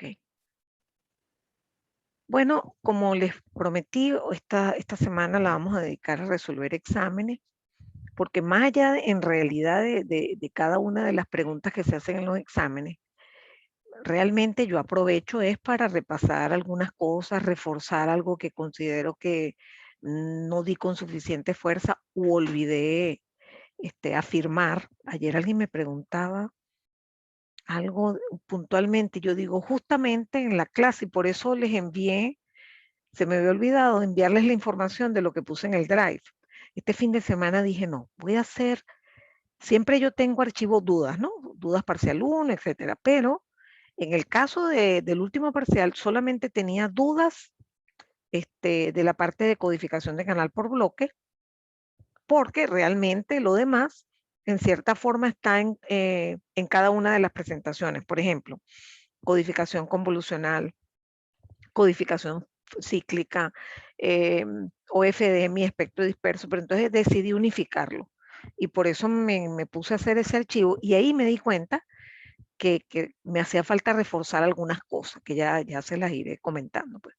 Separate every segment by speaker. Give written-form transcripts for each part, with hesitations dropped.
Speaker 1: Ok. Bueno, como les prometí, esta semana la vamos a dedicar a resolver exámenes, porque más allá en realidad de cada una de las preguntas que se hacen en los exámenes, realmente yo aprovecho es para repasar algunas cosas, reforzar algo que considero que no di con suficiente fuerza u olvidé afirmar. Ayer alguien me preguntaba algo puntualmente, yo digo justamente en la clase y por eso les envié. Se me había olvidado enviarles la información de lo que puse en el Drive. Este fin de semana dije, no, voy a hacer, siempre yo tengo archivos dudas, ¿no? Dudas parcial 1, etcétera. Pero en el caso del último parcial, solamente tenía dudas de la parte de codificación de canal por bloque, porque realmente lo demás, en cierta forma, está en cada una de las presentaciones. Por ejemplo, codificación convolucional, codificación cíclica, OFDM, espectro disperso, pero entonces decidí unificarlo. Y por eso me puse a hacer ese archivo y ahí me di cuenta que me hacía falta reforzar algunas cosas, que ya se las iré comentando. Pues.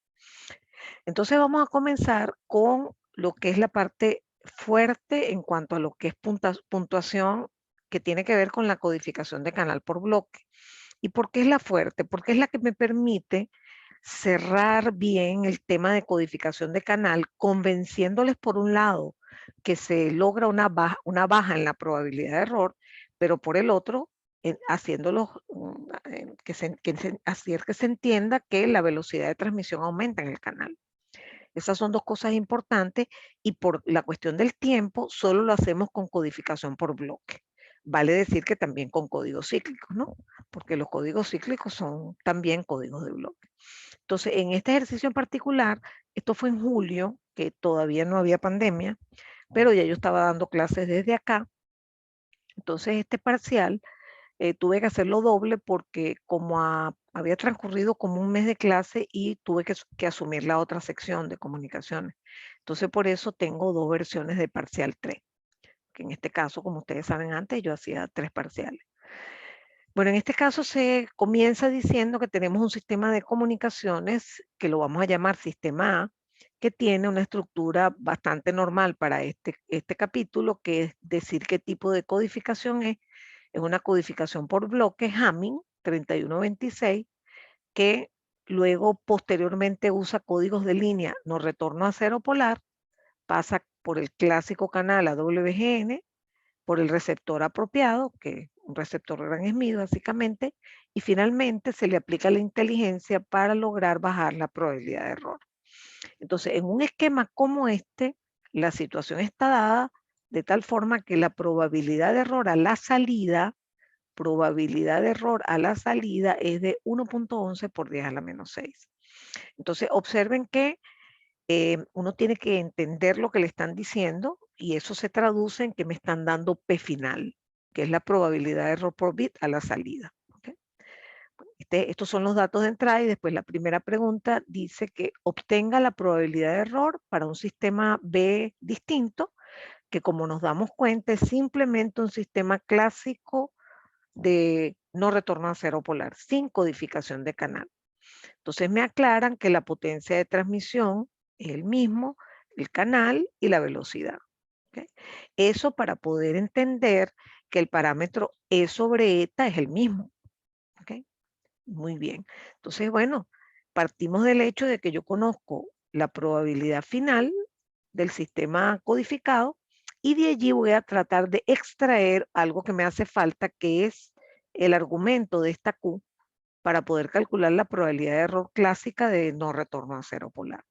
Speaker 1: Entonces vamos a comenzar con lo que es la parte fuerte en cuanto a lo que es puntuación que tiene que ver con la codificación de canal por bloque. ¿Y por qué es la fuerte? Porque es la que me permite cerrar bien el tema de codificación de canal, convenciéndoles por un lado que se logra una baja en la probabilidad de error, pero por el otro, haciéndolos hacer que se entienda que la velocidad de transmisión aumenta en el canal. Esas son dos cosas importantes y por la cuestión del tiempo solo lo hacemos con codificación por bloque. Vale decir que también con códigos cíclicos, ¿no? Porque los códigos cíclicos son también códigos de bloque. Entonces, en este ejercicio en particular, esto fue en julio, que todavía no había pandemia, pero ya yo estaba dando clases desde acá. Entonces, este parcial tuve que hacerlo doble porque como había transcurrido como un mes de clase y tuve que asumir la otra sección de comunicaciones. Entonces, por eso tengo dos versiones de parcial 3, que en este caso, como ustedes saben antes, yo hacía 3 parciales. Bueno, en este caso se comienza diciendo que tenemos un sistema de comunicaciones que lo vamos a llamar sistema A, que tiene una estructura bastante normal para este capítulo, que es decir qué tipo de codificación es. Es una codificación por bloque Hamming 3126, que luego posteriormente usa códigos de línea no retorno a cero polar, pasa por el clásico canal AWGN, por el receptor apropiado, que es un receptor Gran Smith básicamente, y finalmente se le aplica la inteligencia para lograr bajar la probabilidad de error. Entonces, en un esquema como este, la situación está dada de tal forma que la probabilidad de error a la salida es de 1.11 por 10 a la menos 6. Entonces, observen que uno tiene que entender lo que le están diciendo y eso se traduce en que me están dando P final, que es la probabilidad de error por bit a la salida. ¿Okay? Estos son los datos de entrada y después la primera pregunta dice que obtenga la probabilidad de error para un sistema B distinto, que como nos damos cuenta es simplemente un sistema clásico de no retorno a cero polar, sin codificación de canal. Entonces me aclaran que la potencia de transmisión es el mismo, el canal y la velocidad. ¿Okay? Eso para poder entender que el parámetro E sobre eta es el mismo. ¿Okay? Muy bien. Entonces, bueno, partimos del hecho de que yo conozco la probabilidad final del sistema codificado y de allí voy a tratar de extraer algo que me hace falta, que es el argumento de esta Q para poder calcular la probabilidad de error clásica de no retorno a cero polar.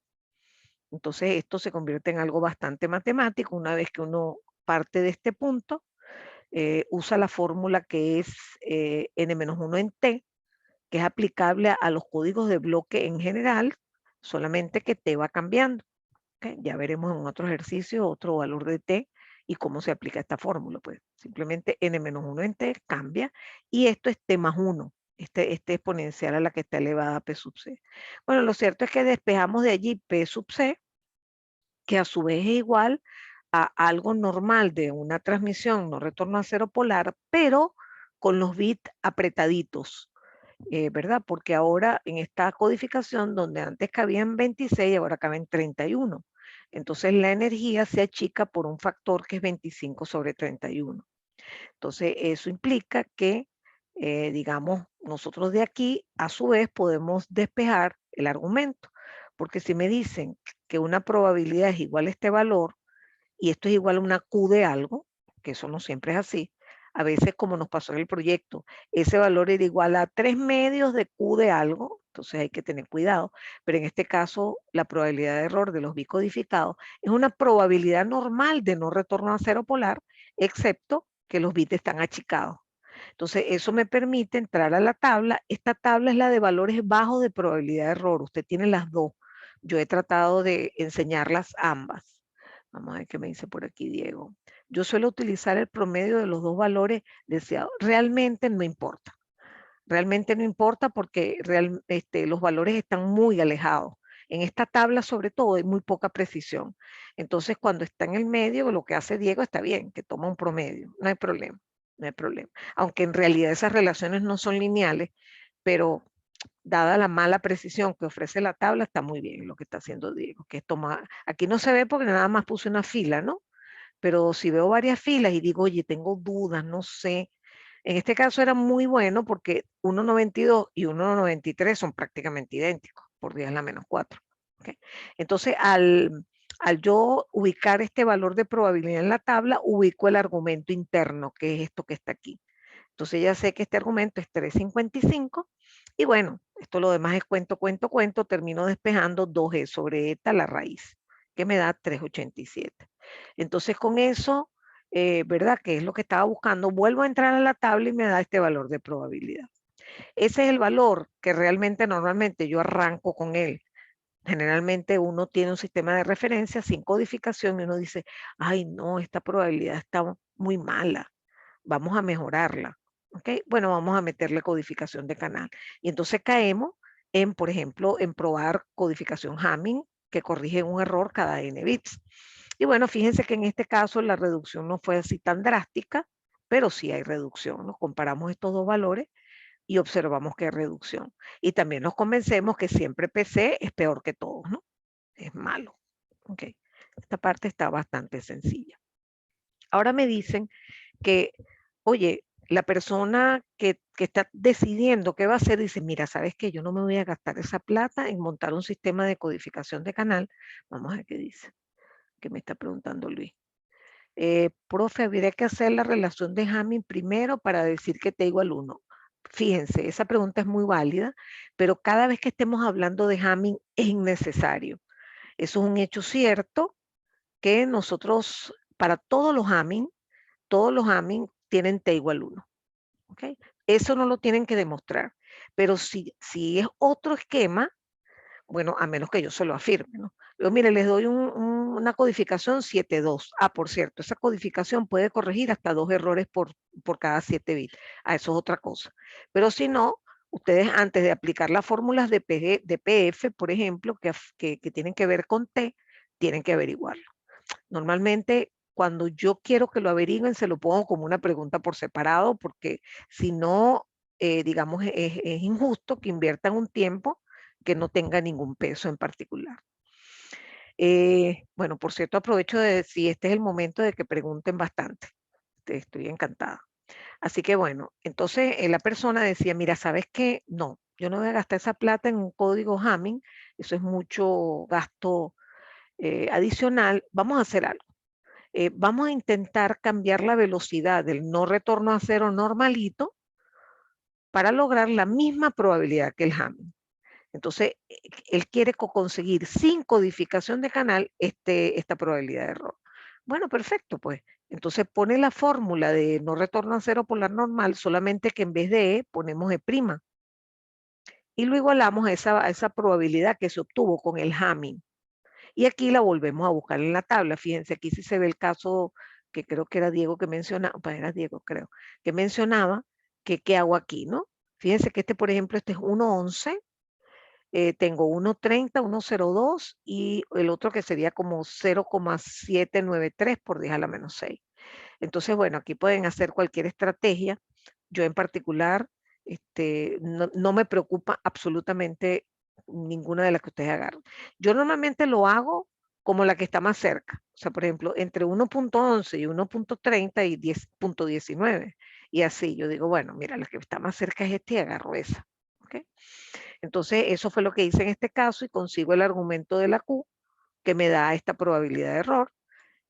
Speaker 1: Entonces, esto se convierte en algo bastante matemático. Una vez que uno parte de este punto, usa la fórmula que es n-1 en t, que es aplicable a los códigos de bloque en general, solamente que t va cambiando. ¿Okay? Ya veremos en otro ejercicio otro valor de t y cómo se aplica esta fórmula. Pues simplemente n-1 en t cambia y esto es t más 1. Este exponencial a la que está elevada a p sub c. Bueno, lo cierto es que despejamos de allí p sub c, que a su vez es igual a algo normal de una transmisión no retorno a cero polar, pero con los bits apretaditos. ¿verdad? Porque ahora en esta codificación, donde antes cabían 26, ahora caben 31. Entonces la energía se achica por un factor que es 25 sobre 31. Entonces eso implica que, digamos, nosotros de aquí, a su vez, podemos despejar el argumento. Porque si me dicen que una probabilidad es igual a este valor, y esto es igual a una Q de algo, que eso no siempre es así. A veces, como nos pasó en el proyecto, ese valor era igual a 3 medios de Q de algo, entonces hay que tener cuidado. Pero en este caso, la probabilidad de error de los bicodificados es una probabilidad normal de no retorno a cero polar, excepto que los bits están achicados. Entonces, eso me permite entrar a la tabla. Esta tabla es la de valores bajos de probabilidad de error. Usted tiene las dos. Yo he tratado de enseñarlas ambas. Vamos a ver qué me dice por aquí Diego. Yo suelo utilizar el promedio de los dos valores deseados. Realmente no importa. Realmente no importa porque los valores están muy alejados. En esta tabla, sobre todo, hay muy poca precisión. Entonces, cuando está en el medio, lo que hace Diego está bien, que toma un promedio. No hay problema, no hay problema. Aunque en realidad esas relaciones no son lineales, pero dada la mala precisión que ofrece la tabla, está muy bien lo que está haciendo Diego, que es tomar, aquí no se ve porque nada más puse una fila, ¿no? Pero si veo varias filas y digo, oye, tengo dudas, no sé. En este caso era muy bueno porque 1,92 y 1,93 son prácticamente idénticos, por 10 a la menos 4. ¿Okay? Entonces, al yo ubicar este valor de probabilidad en la tabla, ubico el argumento interno, que es esto que está aquí. Entonces ya sé que este argumento es 3,55 y bueno, esto lo demás es cuento, cuento, cuento, termino despejando 2e sobre eta la raíz, que me da 3,87. Entonces con eso, ¿verdad? Que es lo que estaba buscando, vuelvo a entrar a la tabla y me da este valor de probabilidad. Ese es el valor que realmente normalmente yo arranco con él. Generalmente uno tiene un sistema de referencia sin codificación y uno dice, ay no, esta probabilidad está muy mala, vamos a mejorarla. ¿Ok? Bueno, vamos a meterle codificación de canal. Y entonces caemos en, por ejemplo, en probar codificación Hamming, que corrige un error cada n bits. Y bueno, fíjense que en este caso la reducción no fue así tan drástica, pero sí hay reducción. Nos comparamos estos dos valores y observamos que hay reducción. Y también nos convencemos que siempre PC es peor que todos, ¿no? Es malo. ¿Ok? Esta parte está bastante sencilla. Ahora me dicen que, oye, la persona que está decidiendo qué va a hacer dice, mira, ¿sabes qué? Yo no me voy a gastar esa plata en montar un sistema de codificación de canal. Vamos a ver qué dice, que me está preguntando Luis. Profe, habría que hacer la relación de Hamming primero para decir que T igual 1. Fíjense, esa pregunta es muy válida, pero cada vez que estemos hablando de Hamming es innecesario. Eso es un hecho cierto que nosotros, para todos los Hamming tienen T igual 1. ¿Okay? Eso no lo tienen que demostrar. Pero si es otro esquema, bueno, a menos que yo se lo afirme, ¿no? Yo, mire, les doy una codificación 7.2. Ah, por cierto, esa codificación puede corregir hasta 2 errores por cada 7 bits. Ah, eso es otra cosa. Pero si no, ustedes antes de aplicar las fórmulas de PF, por ejemplo, que tienen que ver con T, tienen que averiguarlo. Normalmente, cuando yo quiero que lo averigüen, se lo pongo como una pregunta por separado, porque si no, digamos, es injusto que inviertan un tiempo que no tenga ningún peso en particular. Bueno, por cierto, aprovecho de decir, este es el momento de que pregunten bastante. Estoy encantada. Así que bueno, entonces la persona decía, mira, ¿sabes qué? No, yo no voy a gastar esa plata en un código Hamming, eso es mucho gasto adicional. Vamos a hacer algo. Vamos a intentar cambiar la velocidad del no retorno a cero normalito para lograr la misma probabilidad que el Hamming. Entonces, él quiere conseguir sin codificación de canal esta probabilidad de error. Bueno, perfecto, pues. Entonces pone la fórmula de no retorno a cero polar normal, solamente que en vez de E ponemos E'. Y lo igualamos a esa probabilidad que se obtuvo con el Hamming. Y aquí la volvemos a buscar en la tabla. Fíjense, aquí sí se ve el caso que creo que era Diego que mencionaba, pues era Diego creo, que mencionaba que qué hago aquí, ¿no? Fíjense que por ejemplo, este es 1,11, tengo 1,30, 1,02 y el otro que sería como 0,793 por 10 a la menos 6. Entonces, bueno, aquí pueden hacer cualquier estrategia. Yo en particular No me preocupa absolutamente ninguna de las que ustedes agarran. Yo normalmente lo hago como la que está más cerca. O sea, por ejemplo, entre 1.11 y 1.30 y 10.19. Y así, yo digo, bueno, mira, la que está más cerca es esta y agarro esa. ¿Okay? Entonces, eso fue lo que hice en este caso y consigo el argumento de la Q que me da esta probabilidad de error.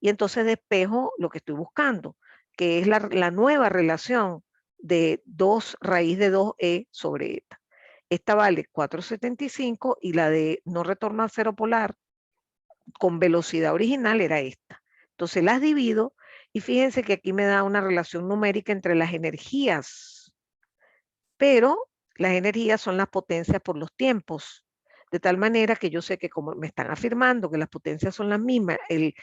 Speaker 1: Y entonces despejo lo que estoy buscando, que es la nueva relación de 2 raíz de 2e sobre eta. Esta vale 4,75 y la de no retorno a cero polar con velocidad original era esta. Entonces las divido y fíjense que aquí me da una relación numérica entre las energías, pero las energías son las potencias por los tiempos. De tal manera que yo sé que como me están afirmando que las potencias son las mismas, el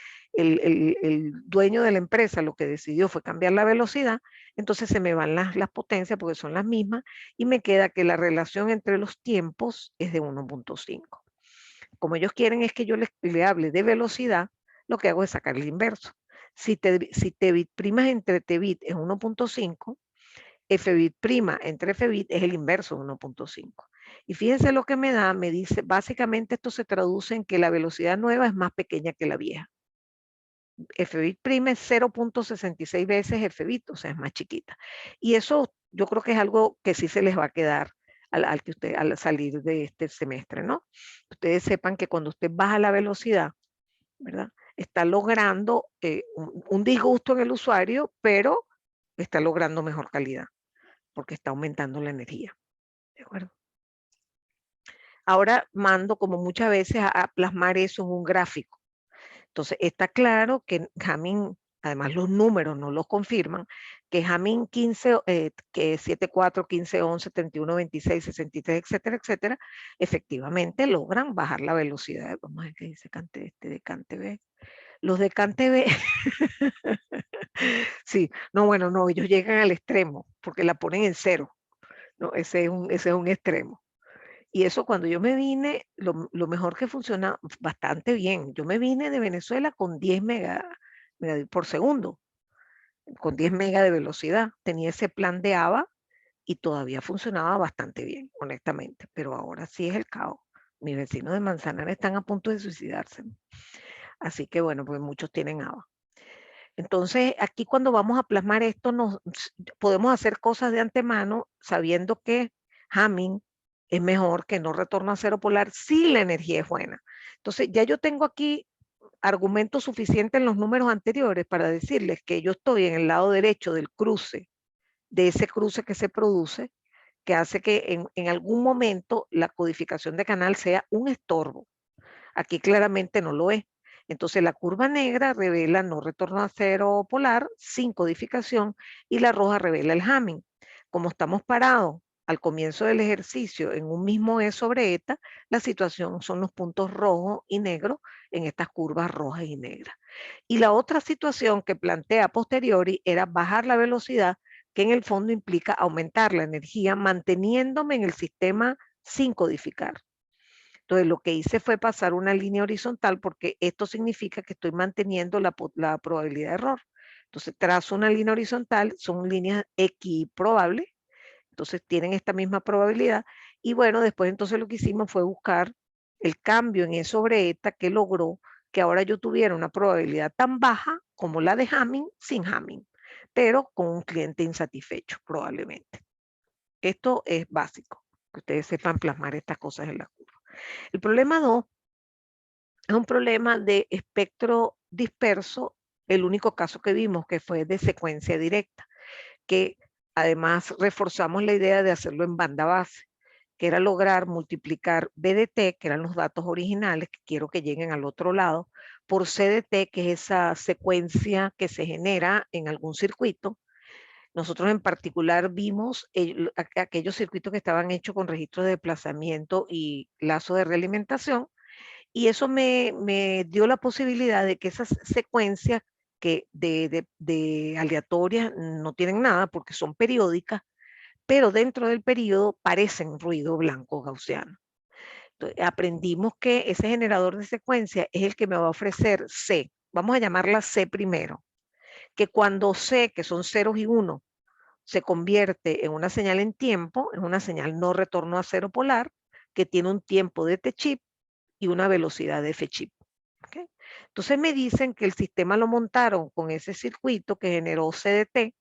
Speaker 1: dueño de la empresa lo que decidió fue cambiar la velocidad, entonces se me van las potencias porque son las mismas y me queda que la relación entre los tiempos es de 1.5. Como ellos quieren es que yo le hable de velocidad, lo que hago es sacar el inverso. Si Tbit primas entre Tbit es 1.5, Fbit prima entre Fbit es el inverso de 1.5. Y fíjense lo que me da, me dice, básicamente esto se traduce en que la velocidad nueva es más pequeña que la vieja. Fbit prima es 0.66 veces Fbit, o sea, es más chiquita. Y eso yo creo que es algo que sí se les va a quedar al salir de este semestre, ¿no? Ustedes sepan que cuando usted baja la velocidad, ¿verdad? Está logrando un disgusto en el usuario, pero está logrando mejor calidad porque está aumentando la energía. ¿De acuerdo? Ahora mando como muchas veces a plasmar eso en un gráfico. Entonces está claro que Hamming, además los números no los confirman, que Hamming 15, que 74, 15, 11, 31, 26, 63, etcétera, etcétera, efectivamente logran bajar la velocidad. Vamos a ver qué dice de CanTV. Los de CanTV, sí, no, bueno, no, ellos llegan al extremo porque la ponen en cero. No, ese es un extremo. Y eso cuando yo me vine, lo mejor que funciona bastante bien. Yo me vine de Venezuela con 10 megas por segundo, con 10 megas de velocidad. Tenía ese plan de AVA y todavía funcionaba bastante bien, honestamente. Pero ahora sí es el caos. Mis vecinos de Manzanares están a punto de suicidarse. Así que bueno, pues muchos tienen AVA. Entonces, aquí cuando vamos a plasmar esto, podemos hacer cosas de antemano sabiendo que Hamming es mejor que no retorno a cero polar si la energía es buena. Entonces, ya yo tengo aquí argumentos suficientes en los números anteriores para decirles que yo estoy en el lado derecho del cruce, de ese cruce que se produce, que hace que en algún momento la codificación de canal sea un estorbo. Aquí claramente no lo es. Entonces la curva negra revela no retorno a cero polar sin codificación y la roja revela el Hamming. Como estamos parados al comienzo del ejercicio en un mismo E sobre eta, la situación son los puntos rojos y negros en estas curvas rojas y negras. Y la otra situación que plantea a posteriori era bajar la velocidad, que en el fondo implica aumentar la energía manteniéndome en el sistema sin codificar. Entonces, lo que hice fue pasar una línea horizontal porque esto significa que estoy manteniendo la probabilidad de error. Entonces, trazo una línea horizontal, son líneas equiprobables, entonces tienen esta misma probabilidad. Y bueno, después entonces lo que hicimos fue buscar el cambio en E sobre eta que logró que ahora yo tuviera una probabilidad tan baja como la de Hamming sin Hamming, pero con un cliente insatisfecho probablemente. Esto es básico, que ustedes sepan plasmar estas cosas en la curva. El problema 2 es un problema de espectro disperso, el único caso que vimos que fue de secuencia directa, que además reforzamos la idea de hacerlo en banda base, que era lograr multiplicar BDT, que eran los datos originales, que quiero que lleguen al otro lado, por CDT, que es esa secuencia que se genera en algún circuito. Nosotros en particular vimos aquellos circuitos que estaban hechos con registros de desplazamiento y lazo de realimentación, y eso me dio la posibilidad de que esas secuencias que de aleatorias no tienen nada porque son periódicas, pero dentro del periodo parecen ruido blanco gaussiano. Entonces, aprendimos que ese generador de secuencia es el que me va a ofrecer C. Vamos a llamarla C primero, que cuando C, que son ceros y unos, se convierte en una señal en tiempo, en una señal no retorno a cero polar, que tiene un tiempo de T-chip y una velocidad de F-chip. ¿Okay? Entonces me dicen que el sistema lo montaron con ese circuito que generó CDT,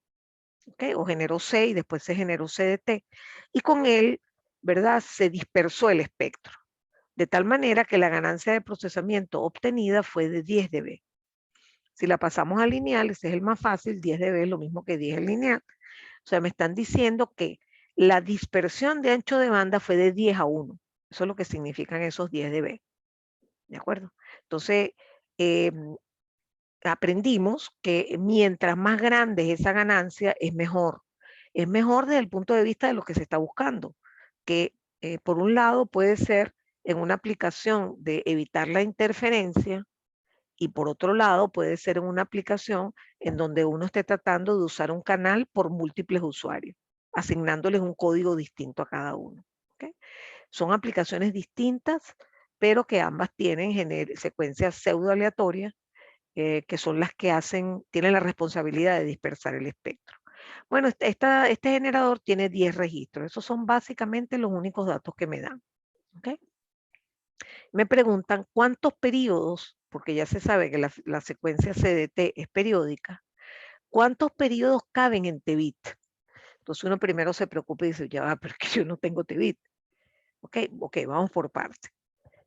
Speaker 1: ¿okay? O generó C y después se generó CDT, y con él, ¿verdad? Se dispersó el espectro, de tal manera que la ganancia de procesamiento obtenida fue de 10 dB. Si la pasamos a lineal, ese es el más fácil, 10 dB es lo mismo que 10 en lineal. O sea, me están diciendo que la dispersión de ancho de banda fue de 10 a 1. Eso es lo que significan esos 10 dB. ¿De acuerdo? Entonces, aprendimos que mientras más grande es esa ganancia, es mejor. Es mejor desde el punto de vista de lo que se está buscando, que por un lado puede ser en una aplicación de evitar la interferencia, y por otro lado puede ser en una aplicación en donde uno esté tratando de usar un canal por múltiples usuarios, asignándoles un código distinto a cada uno. ¿Okay? Son aplicaciones distintas, pero que ambas tienen secuencias pseudo aleatorias, que son las que tienen la responsabilidad de dispersar el espectro. Bueno, este generador tiene 10 registros. Esos son básicamente los únicos datos que me dan. ¿Okay? Me preguntan cuántos periodos, porque ya se sabe que la secuencia CDT es periódica, ¿cuántos periodos caben en Tbit? Entonces uno primero se preocupa y dice, ya va, pero es que yo no tengo Tbit. Ok, vamos por partes.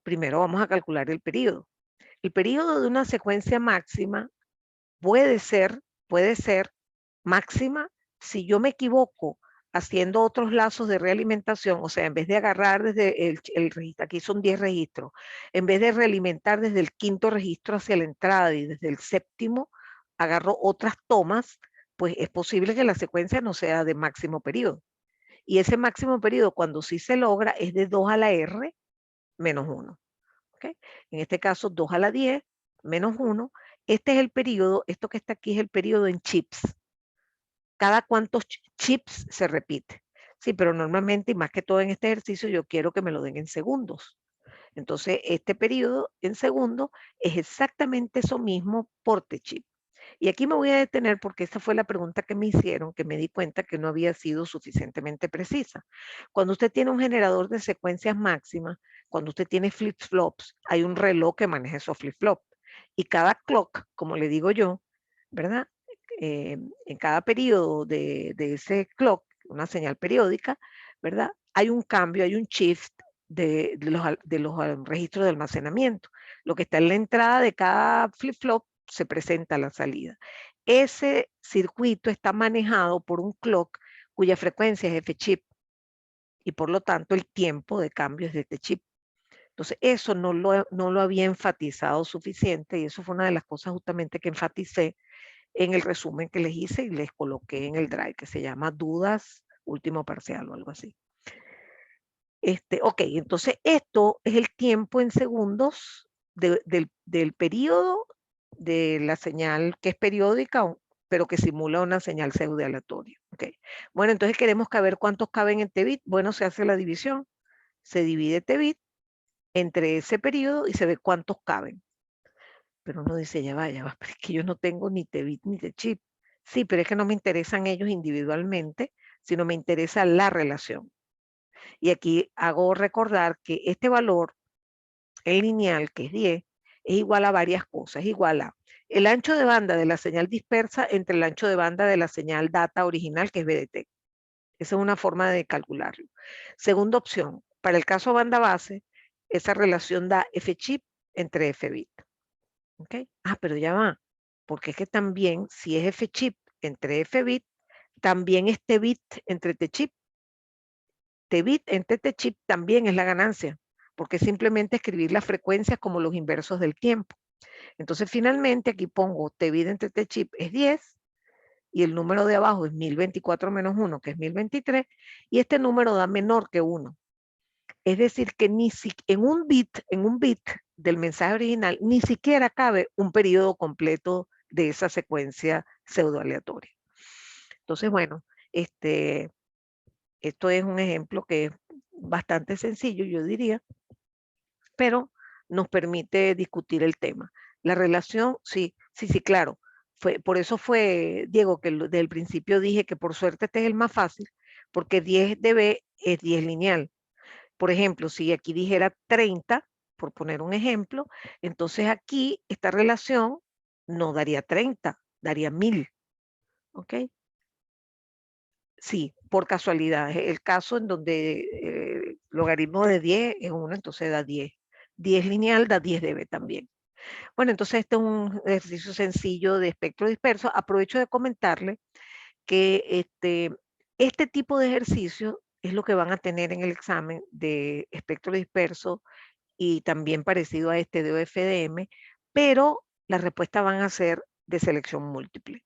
Speaker 1: Primero vamos a calcular el periodo. El periodo de una secuencia máxima puede ser máxima si yo me equivoco haciendo otros lazos de realimentación, o sea, en vez de agarrar desde el registro, aquí son 10 registros, en vez de realimentar desde el quinto registro hacia la entrada y desde el séptimo, agarro otras tomas, pues es posible que la secuencia no sea de máximo periodo. Y ese máximo periodo, cuando sí se logra, es de 2 a la R menos 1. ¿Okay? En este caso, 2 a la 10 menos 1. Este es el periodo, esto que está aquí es el periodo en chips. Cada cuántos chips se repite. Sí, pero normalmente, y más que todo en este ejercicio, yo quiero que me lo den en segundos. Entonces, este periodo en segundos es exactamente eso mismo por T-chip. Y aquí me voy a detener porque esa fue la pregunta que me hicieron, que me di cuenta que no había sido suficientemente precisa. Cuando usted tiene un generador de secuencias máximas, cuando usted tiene flip-flops, hay un reloj que maneja esos flip-flops. Y cada clock, como le digo yo, ¿verdad? En cada periodo de ese clock, una señal periódica, ¿verdad? Hay un cambio, hay un shift de los registros de almacenamiento. Lo que está en la entrada de cada flip-flop se presenta a la salida. Ese circuito está manejado por un clock cuya frecuencia es F-chip y por lo tanto el tiempo de cambio es de este chip. Entonces eso no lo había enfatizado suficiente y eso fue una de las cosas justamente que enfaticé en el resumen que les hice y les coloqué en el drive, que se llama dudas último parcial o algo así. Ok, entonces esto es el tiempo en segundos del periodo de la señal que es periódica, pero que simula una señal pseudo aleatoria. Okay. Bueno, entonces queremos saber cuántos caben en Tbit. Bueno, se hace la división. Se divide Tbit entre ese periodo y se ve cuántos caben. Pero uno dice, ya va, pero es que yo no tengo ni Tbit ni T-chip. Sí, pero es que no me interesan ellos individualmente, sino me interesa la relación. Y aquí hago recordar que este valor, el lineal, que es 10, es igual a varias cosas. Es igual a el ancho de banda de la señal dispersa entre el ancho de banda de la señal data original, que es BDT. Esa es una forma de calcularlo. Segunda opción, para el caso banda base, esa relación da F-chip entre F-bit. ¿Okay? Pero ya va, porque es que también, si es F-chip entre F-bit, también es T-bit entre T-chip. T-bit entre T-chip también es la ganancia, porque es simplemente escribir las frecuencias como los inversos del tiempo. Entonces, finalmente, aquí pongo T-bit entre T-chip es 10, y el número de abajo es 1024 menos 1, que es 1023, y este número da menor que 1. Es decir, que en un bit del mensaje original ni siquiera cabe un periodo completo de esa secuencia pseudoaleatoria. Entonces, bueno, esto es un ejemplo que es bastante sencillo, yo diría, pero nos permite discutir el tema. La relación, sí, claro. Por eso fue, Diego, que desde el principio dije que por suerte este es el más fácil, porque 10 de B es 10 lineal. Por ejemplo, si aquí dijera 30, por poner un ejemplo, entonces aquí esta relación no daría 30, daría 1000. ¿Ok? Sí, por casualidad. Es el caso en donde logaritmo de 10 es 1, entonces da 10. 10 lineal da 10 dB también. Bueno, entonces este es un ejercicio sencillo de espectro disperso. Aprovecho de comentarle que este tipo de ejercicio es lo que van a tener en el examen de espectro disperso y también parecido a este de OFDM, pero las respuestas van a ser de selección múltiple.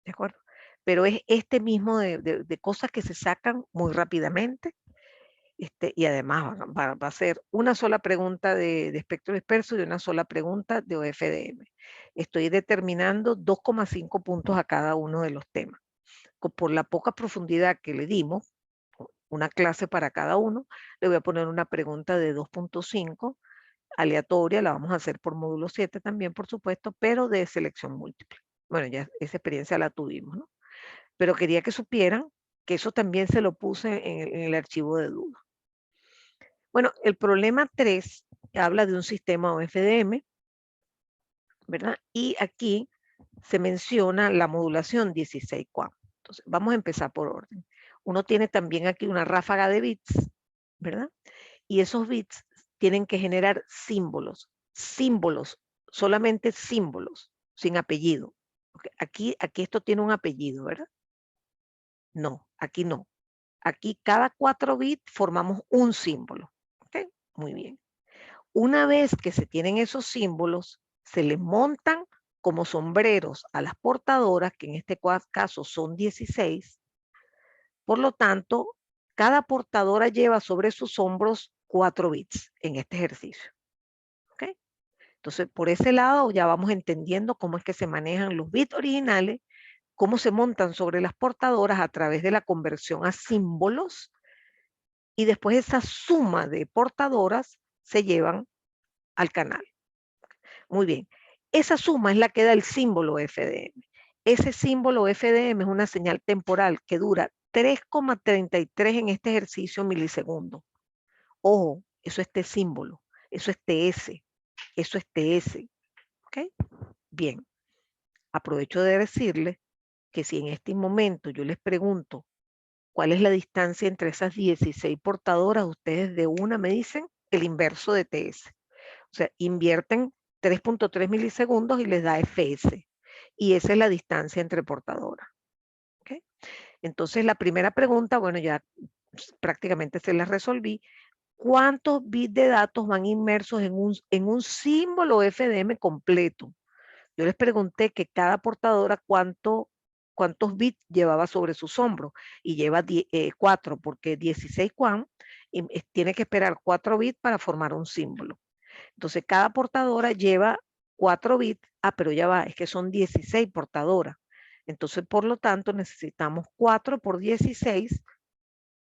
Speaker 1: ¿De acuerdo? Pero es este mismo de cosas que se sacan muy rápidamente, y además va a ser una sola pregunta de espectro disperso y una sola pregunta de OFDM. Estoy determinando 2,5 puntos a cada uno de los temas. Por la poca profundidad que le dimos, una clase para cada uno, le voy a poner una pregunta de 2,5 aleatoria, la vamos a hacer por módulo 7 también, por supuesto, pero de selección múltiple. Bueno, ya esa experiencia la tuvimos, ¿no? Pero quería que supieran que eso también se lo puse en el archivo de duda. Bueno, el problema 3 habla de un sistema OFDM, ¿verdad? Y aquí se menciona la modulación 16 QAM. Entonces, vamos a empezar por orden. Uno tiene también aquí una ráfaga de bits, ¿verdad? Y esos bits tienen que generar símbolos, solamente símbolos, sin apellido. Okay. Aquí esto tiene un apellido, ¿verdad? No, aquí no. Aquí cada 4 bits formamos un símbolo. ¿Okay? Muy bien. Una vez que se tienen esos símbolos, se les montan como sombreros a las portadoras, que en este caso son 16. Por lo tanto, cada portadora lleva sobre sus hombros 4 bits en este ejercicio. ¿Okay? Entonces, por ese lado ya vamos entendiendo cómo es que se manejan los bits originales, cómo se montan sobre las portadoras a través de la conversión a símbolos, y después esa suma de portadoras se llevan al canal. Muy bien. Esa suma es la que da el símbolo FDM. Ese símbolo FDM es una señal temporal que dura 3,33 en este ejercicio milisegundos. Ojo, eso es T símbolo, eso es TS, eso es TS. ¿Ok? Bien. Aprovecho de decirles que si en este momento yo les pregunto cuál es la distancia entre esas 16 portadoras, ustedes de una me dicen el inverso de TS. O sea, invierten 3,3 milisegundos y les da FS. Y esa es la distancia entre portadoras. ¿Okay? Entonces, la primera pregunta, bueno, ya prácticamente se la resolví. ¿Cuántos bits de datos van inmersos en un símbolo FDM completo? Yo les pregunté que cada portadora cuántos bits llevaba sobre sus hombros y lleva 4 porque 16 QAM tiene que esperar 4 bits para formar un símbolo. Entonces cada portadora lleva 4 bits, pero ya va, es que son 16 portadoras. Entonces por lo tanto necesitamos 4 por 16,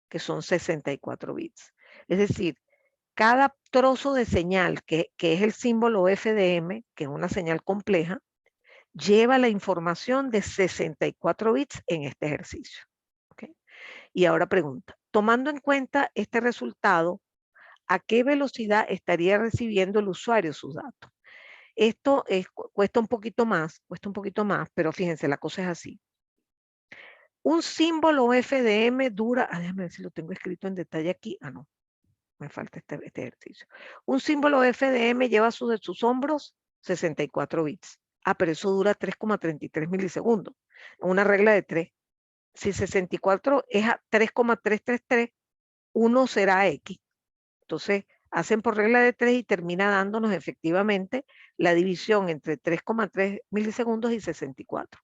Speaker 1: que son 64 bits. Es decir, cada trozo de señal, que es el símbolo FDM, que es una señal compleja, lleva la información de 64 bits en este ejercicio. ¿Okay? Y ahora pregunta, tomando en cuenta este resultado, ¿a qué velocidad estaría recibiendo el usuario sus datos? Esto cuesta un poquito más, pero fíjense, la cosa es así. Un símbolo FDM dura, déjame ver si lo tengo escrito en detalle aquí. No, me falta este ejercicio. Un símbolo FDM lleva sobre sus hombros 64 bits. Pero eso dura 3,33 milisegundos. Una regla de 3. Si 64 es a 3,333, 1 será X. Entonces, hacen por regla de 3 y termina dándonos efectivamente la división entre 3,3 milisegundos y 64.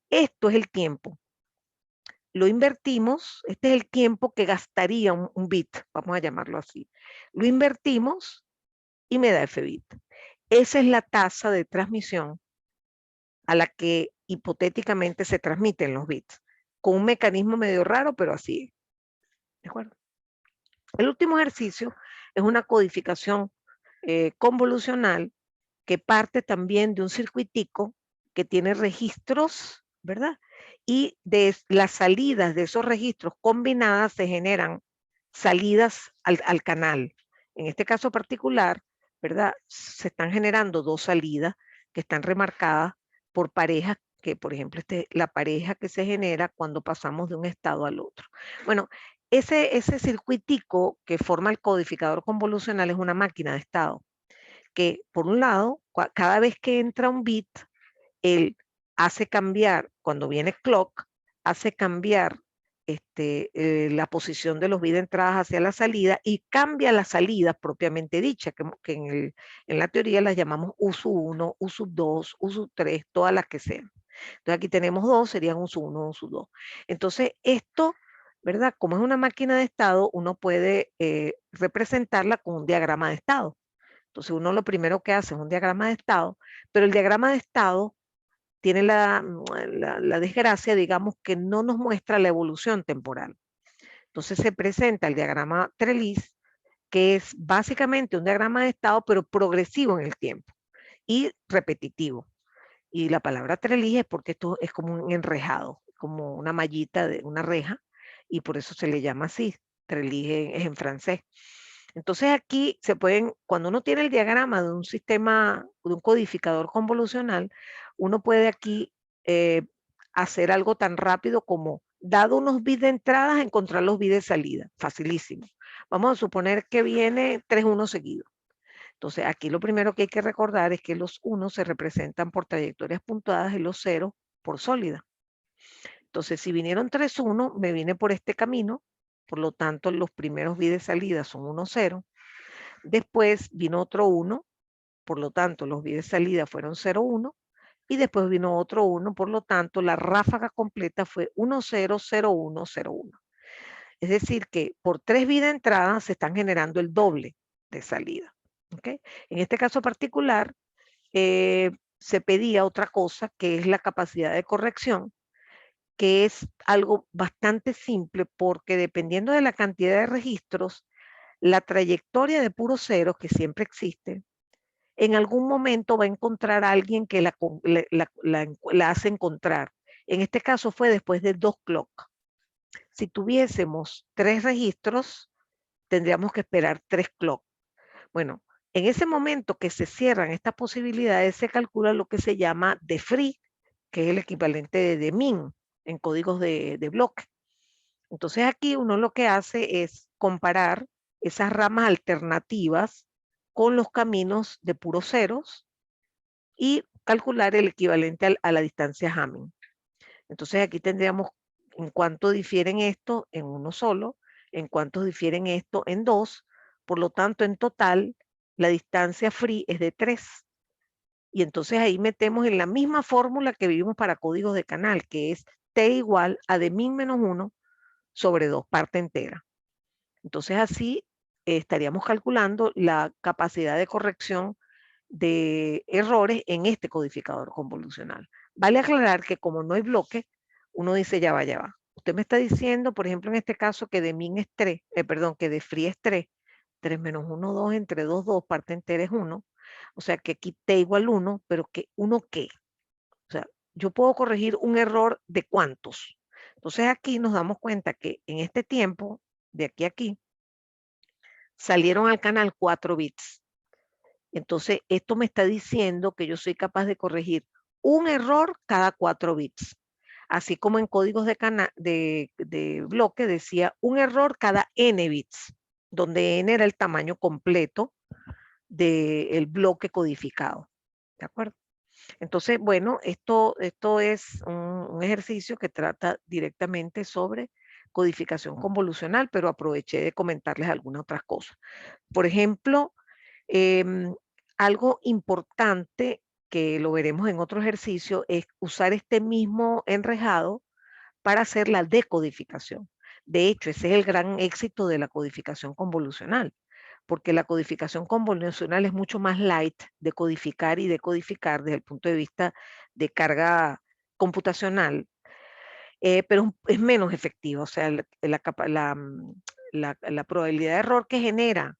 Speaker 1: Esto es el tiempo. Lo invertimos, este es el tiempo que gastaría un bit, vamos a llamarlo así. Lo invertimos y me da F bit. Esa es la tasa de transmisión a la que hipotéticamente se transmiten los bits, con un mecanismo medio raro, pero así es. ¿De acuerdo? El último ejercicio es una codificación convolucional que parte también de un circuitico que tiene registros, ¿verdad? Y de las salidas de esos registros combinadas se generan salidas al canal. En este caso particular, ¿verdad? Se están generando dos salidas que están remarcadas por parejas, que por ejemplo la pareja que se genera cuando pasamos de un estado al otro. Bueno, ese circuitico que forma el codificador convolucional es una máquina de estado, que por un lado, cada vez que entra un bit, él hace cambiar, cuando viene clock, hace cambiar la posición de los bits de entradas hacia la salida y cambia la salida propiamente dicha, que en la teoría las llamamos U1, U2, U3, todas las que sean. Entonces aquí tenemos dos, serían U1, U2. Entonces esto, ¿verdad? Como es una máquina de estado, uno puede representarla con un diagrama de estado. Entonces uno lo primero que hace es un diagrama de estado, pero el diagrama de estado tiene la desgracia, digamos, que no nos muestra la evolución temporal. Entonces se presenta el diagrama Treliz, que es básicamente un diagrama de estado, pero progresivo en el tiempo y repetitivo. Y la palabra Treliz es porque esto es como un enrejado, como una mallita de una reja, y por eso se le llama así. Treliz es en francés. Entonces aquí se pueden, cuando uno tiene el diagrama de un sistema, de un codificador convolucional, uno puede aquí hacer algo tan rápido como, dado unos bits de entradas, encontrar los bits de salida. Facilísimo. Vamos a suponer que viene 3 unos seguidos. Entonces aquí lo primero que hay que recordar es que los unos se representan por trayectorias puntuadas y los ceros por sólida. Entonces si vinieron 3 unos, me viene por este camino, por lo tanto los primeros bits de salida son 1, 0. Después vino otro 1, por lo tanto los bits de salida fueron 0, 1, y después vino otro 1, por lo tanto la ráfaga completa fue 1, 0, 0, 1, 0, 1. Es decir que por 3 bits de entrada se están generando el doble de salida. ¿Okay? En este caso particular se pedía otra cosa, que es la capacidad de corrección, que es algo bastante simple porque dependiendo de la cantidad de registros, la trayectoria de puros ceros, que siempre existe, en algún momento va a encontrar a alguien que la hace encontrar. En este caso fue después de 2 clock. Si tuviésemos 3 registros, tendríamos que esperar 3 clock. Bueno, en ese momento que se cierran estas posibilidades, se calcula lo que se llama de free, que es el equivalente de min en códigos de bloque. Entonces aquí uno lo que hace es comparar esas ramas alternativas con los caminos de puros ceros y calcular el equivalente a la distancia Hamming. Entonces aquí tendríamos en cuánto difieren esto en uno solo, en cuánto difieren esto en dos, por lo tanto en total la distancia free es de 3. Y entonces ahí metemos en la misma fórmula que vimos para códigos de canal, que es t igual a de min menos 1 sobre 2, parte entera. Entonces así estaríamos calculando la capacidad de corrección de errores en este codificador convolucional. Vale aclarar que como no hay bloque, uno dice ya va, ya va. Usted me está diciendo, por ejemplo, en este caso, que de min es 3, perdón, que de free es 3, 3 menos 1, 2, entre 2, 2, parte entera es 1. O sea que aquí t igual 1, pero que 1 qué. O sea, yo puedo corregir un error de cuántos. Entonces aquí nos damos cuenta que en este tiempo, de aquí a aquí, salieron al canal 4 bits. Entonces, esto me está diciendo que yo soy capaz de corregir un error cada 4 bits. Así como en códigos de bloque decía un error cada n bits, donde n era el tamaño completo del bloque codificado. ¿De acuerdo? Entonces, bueno, esto es un ejercicio que trata directamente sobre codificación convolucional, pero aproveché de comentarles algunas otras cosas. Por ejemplo, algo importante que lo veremos en otro ejercicio es usar este mismo enrejado para hacer la decodificación. De hecho, ese es el gran éxito de la codificación convolucional, porque la codificación convolucional es mucho más light de codificar y decodificar desde el punto de vista de carga computacional, pero es menos efectiva. O sea, la probabilidad de error que genera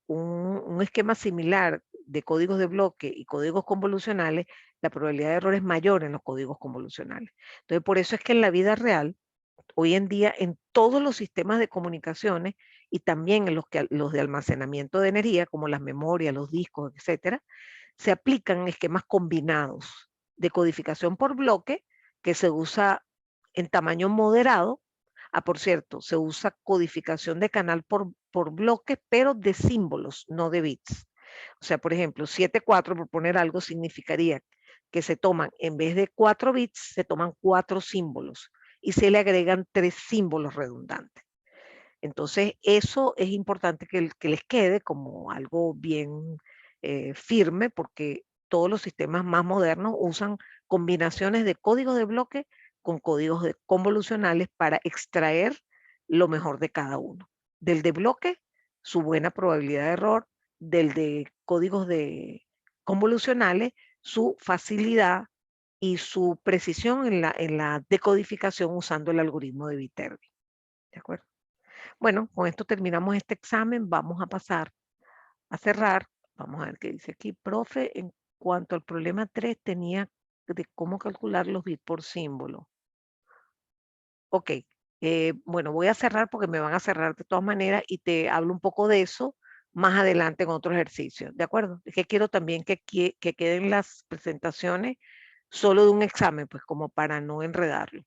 Speaker 1: un esquema similar de códigos de bloque y códigos convolucionales, la probabilidad de error es mayor en los códigos convolucionales. Entonces, por eso es que en la vida real, hoy en día, en todos los sistemas de comunicaciones y también en los de almacenamiento de energía, como las memorias, los discos, etcétera, se aplican esquemas combinados de codificación por bloque que se usa en tamaño moderado. Por cierto, se usa codificación de canal por bloques, pero de símbolos, no de bits. O sea, por ejemplo, 7-4, por poner algo, significaría que se toman, en vez de 4 bits, se toman 4 símbolos y se le agregan 3 símbolos redundantes. Entonces, eso es importante que les quede como algo bien firme, porque todos los sistemas más modernos usan combinaciones de códigos de bloque con códigos convolucionales para extraer lo mejor de cada uno. Del de bloque, su buena probabilidad de error; del de códigos convolucionales, su facilidad y su precisión en la decodificación usando el algoritmo de Viterbi. ¿De acuerdo? Bueno, con esto terminamos este examen. Vamos a pasar a cerrar. Vamos a ver qué dice aquí. Profe, en cuanto al problema 3, tenía de cómo calcular los bits por símbolo. Ok. Bueno, voy a cerrar porque me van a cerrar de todas maneras y te hablo un poco de eso más adelante con otro ejercicio. ¿De acuerdo? Es que quiero también que queden las presentaciones solo de un examen, pues como para no enredarlo.